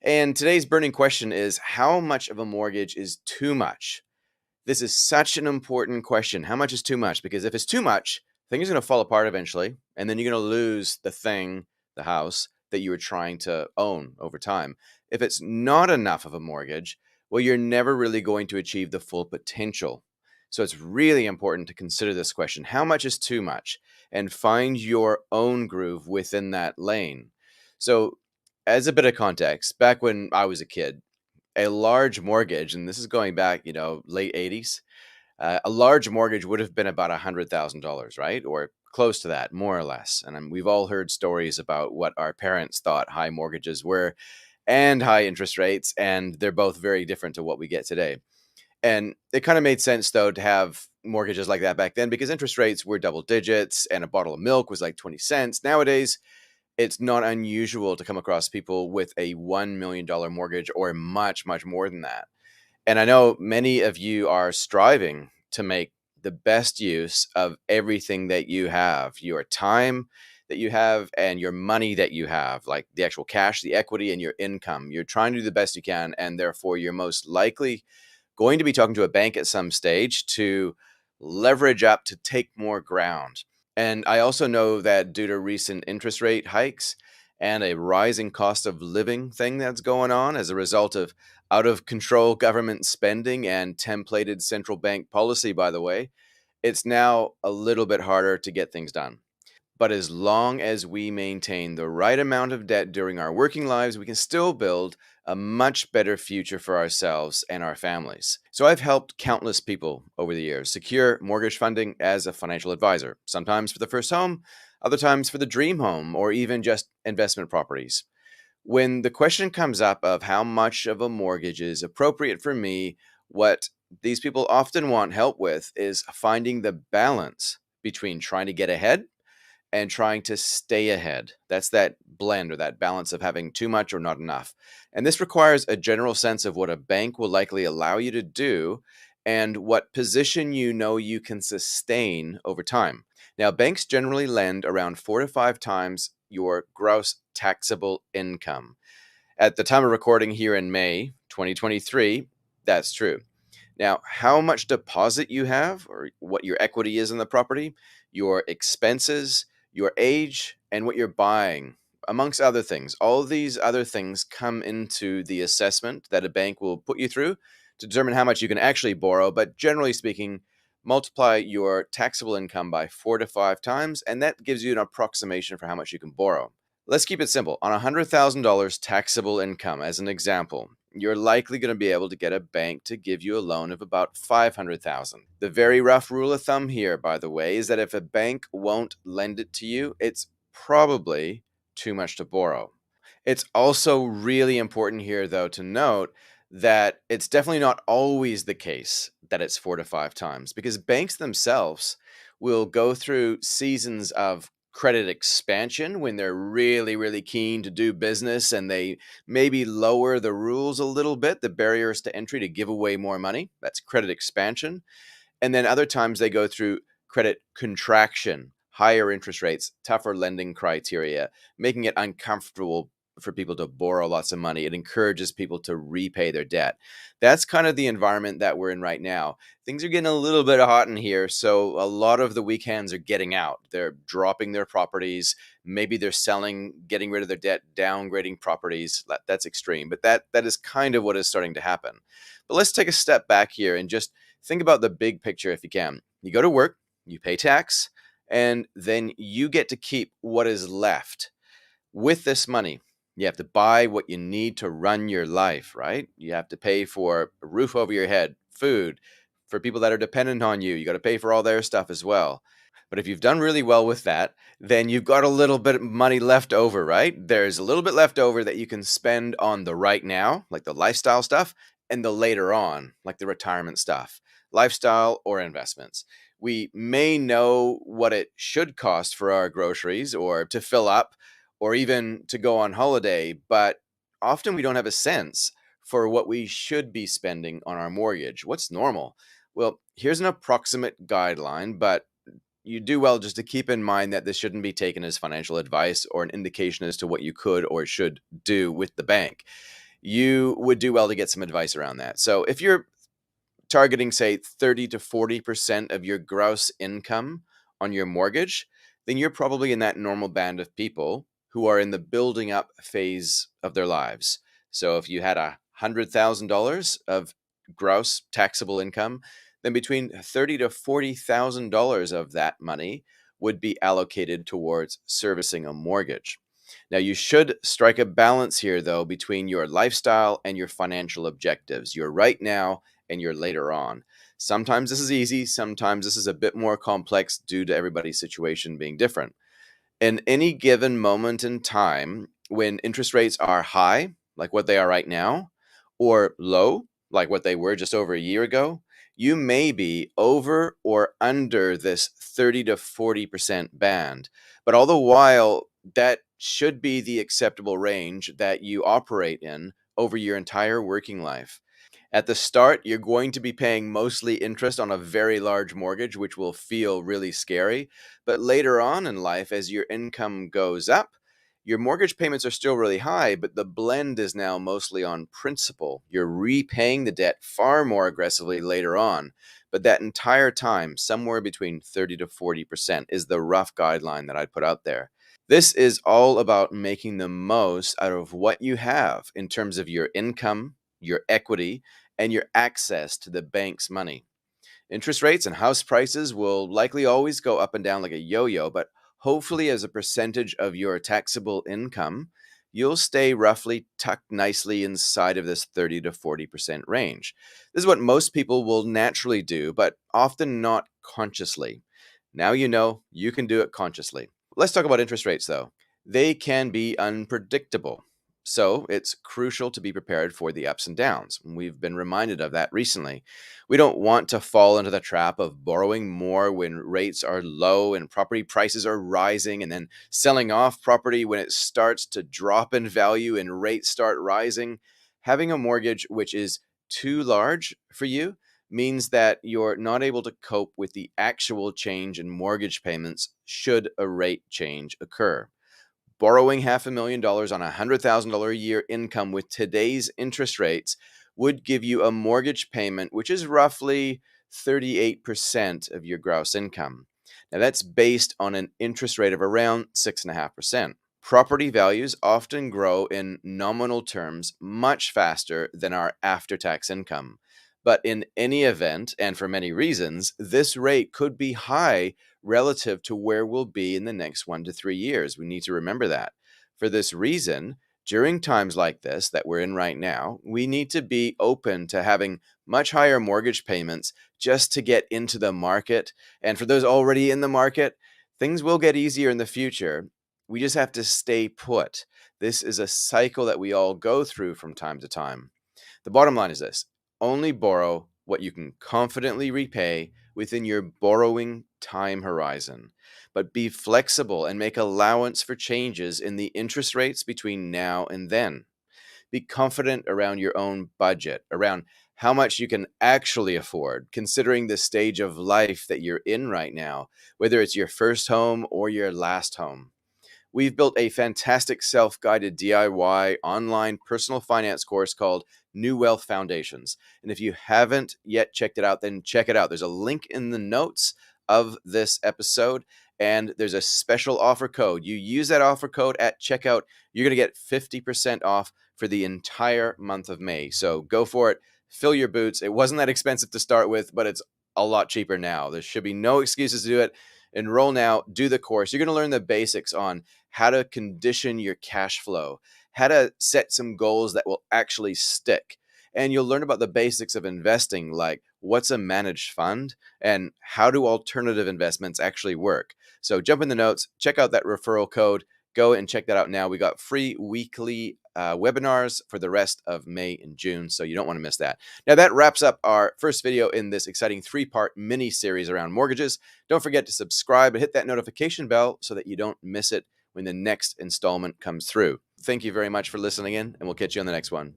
And today's burning question is, how much of a mortgage is too much? This is such an important question. How much is too much? Because if it's too much, things are going to fall apart eventually, and then you're going to lose the house that you were trying to own over time. If it's not enough of a mortgage, well, you're never really going to achieve the full potential. So it's really important to consider this question: how much is too much? And find your own groove within that lane. So, as a bit of context, back when I was a kid, a large mortgage, and this is going back, late 80s, a large mortgage would have been about $100,000, right? Or close to that, more or less. And we've all heard stories about what our parents thought high mortgages were and high interest rates, and they're both very different to what we get today. And it kind of made sense, though, to have mortgages like that back then because interest rates were double digits and a bottle of milk was like 20 cents. Nowadays, it's not unusual to come across people with a $1 million mortgage or much, much more than that. And I know many of you are striving to make the best use of everything that you have, your time that you have, and your money that you have, like the actual cash, the equity, and your income. You're trying to do the best you can, and therefore you're most likely going to be talking to a bank at some stage to leverage up to take more ground. And I also know that due to recent interest rate hikes and a rising cost of living thing that's going on as a result of out of control government spending and templated central bank policy, by the way, it's now a little bit harder to get things done. But as long as we maintain the right amount of debt during our working lives, we can still build a much better future for ourselves and our families. So I've helped countless people over the years secure mortgage funding as a financial advisor, sometimes for the first home, other times for the dream home, or even just investment properties. When the question comes up of how much of a mortgage is appropriate for me, what these people often want help with is finding the balance between trying to get ahead and trying to stay ahead. That's that blend or that balance of having too much or not enough. And this requires a general sense of what a bank will likely allow you to do and what position you know you can sustain over time. Now, banks generally lend around 4 to 5 times your gross taxable income. At the time of recording here in May 2023, that's true. Now, how much deposit you have, or what your equity is in the property, your expenses, your age, and what you're buying, amongst other things. All these other things come into the assessment that a bank will put you through to determine how much you can actually borrow. But generally speaking, multiply your taxable income by 4 to 5 times, and that gives you an approximation for how much you can borrow. Let's keep it simple. On $100,000 taxable income, as an example, you're likely going to be able to get a bank to give you a loan of about 500,000. The very rough rule of thumb here, by the way, is that if a bank won't lend it to you, it's probably too much to borrow. It's also really important here, though, to note that it's definitely not always the case that it's 4 to 5 times because banks themselves will go through seasons of credit expansion when they're really, really keen to do business and they maybe lower the rules a little bit, the barriers to entry to give away more money. That's credit expansion. And then other times they go through credit contraction, higher interest rates, tougher lending criteria, making it uncomfortable for people to borrow lots of money. It encourages people to repay their debt. That's kind of the environment that we're in right now. Things are getting a little bit hot in here, so a lot of the weak hands are getting out. They're dropping their properties. Maybe they're selling, getting rid of their debt, downgrading properties. That's extreme, but that is kind of what is starting to happen. But let's take a step back here and just think about the big picture if you can. You go to work, you pay tax, and then you get to keep what is left. With this money, you have to buy what you need to run your life, right? You have to pay for a roof over your head, food, for people that are dependent on you. You got to pay for all their stuff as well. But if you've done really well with that, then you've got a little bit of money left over, right? There's a little bit left over that you can spend on the right now, like the lifestyle stuff, and the later on, like the retirement stuff, lifestyle or investments. We may know what it should cost for our groceries or to fill up or even to go on holiday, but often we don't have a sense for what we should be spending on our mortgage. What's normal? Well, here's an approximate guideline, but you do well just to keep in mind that this shouldn't be taken as financial advice or an indication as to what you could or should do with the bank. you would do well to get some advice around that. So if you're targeting, say, 30 to 40% of your gross income on your mortgage, then you're probably in that normal band of people who are in the building up phase of their lives. So if you had $100,000 of gross taxable income, then between $30,000 to $40,000 of that money would be allocated towards servicing a mortgage. Now, you should strike a balance here, though, between your lifestyle and your financial objectives, your right now and your later on. Sometimes this is easy, sometimes this is a bit more complex due to everybody's situation being different. In any given moment in time, when interest rates are high, like what they are right now, or low, like what they were just over a year ago, you may be over or under this 30 to 40% band. But all the while, that should be the acceptable range that you operate in over your entire working life. At the start, you're going to be paying mostly interest on a very large mortgage, which will feel really scary. But later on in life, as your income goes up, your mortgage payments are still really high, but the blend is now mostly on principal. You're repaying the debt far more aggressively later on. But that entire time, somewhere between 30 to 40% is the rough guideline that I'd put out there. This is all about making the most out of what you have in terms of your income, your equity, and your access to the bank's money. Interest rates and house prices will likely always go up and down like a yo-yo, but hopefully as a percentage of your taxable income, you'll stay roughly tucked nicely inside of this 30 to 40% range. This is what most people will naturally do, but often not consciously. Now you know you can do it consciously. Let's talk about interest rates, though. They can be unpredictable. So it's crucial to be prepared for the ups and downs. We've been reminded of that recently. We don't want to fall into the trap of borrowing more when rates are low and property prices are rising, and then selling off property when it starts to drop in value and rates start rising. Having a mortgage which is too large for you means that you're not able to cope with the actual change in mortgage payments should a rate change occur. Borrowing $500,000 on a $100,000 a year income with today's interest rates would give you a mortgage payment which is roughly 38% of your gross income. Now that's based on an interest rate of around 6.5%. Property values often grow in nominal terms much faster than our after-tax income. But in any event, and for many reasons, this rate could be high relative to where we'll be in the next 1 to 3 years. We need to remember that. For this reason, during times like this that we're in right now, we need to be open to having much higher mortgage payments just to get into the market. And for those already in the market, things will get easier in the future. We just have to stay put. This is a cycle that we all go through from time to time. The bottom line is this: only borrow what you can confidently repay within your borrowing time horizon. But be flexible and make allowance for changes in the interest rates between now and then. Be confident around your own budget, around how much you can actually afford, considering the stage of life that you're in right now, whether it's your first home or your last home. We've built a fantastic self-guided DIY online personal finance course called New Wealth Foundations. And if you haven't yet checked it out, then check it out. There's a link in the notes of this episode, and there's a special offer code. You use that offer code at checkout, you're going to get 50% off for the entire month of May. So go for it. Fill your boots. It wasn't that expensive to start with, but it's a lot cheaper now. There should be no excuses to do it. Enroll now, do the course. You're going to learn the basics on how to condition your cash flow, how to set some goals that will actually stick. And you'll learn about the basics of investing, like what's a managed fund and how do alternative investments actually work. So jump in the notes, check out that referral code, go and check that out now. We got free weekly webinars for the rest of May and June, so you don't want to miss that. Now that wraps up our first video in this exciting 3-part mini series around mortgages. Don't forget to subscribe and hit that notification bell so that you don't miss it when the next installment comes through. Thank you very much for listening in, and we'll catch you on the next one.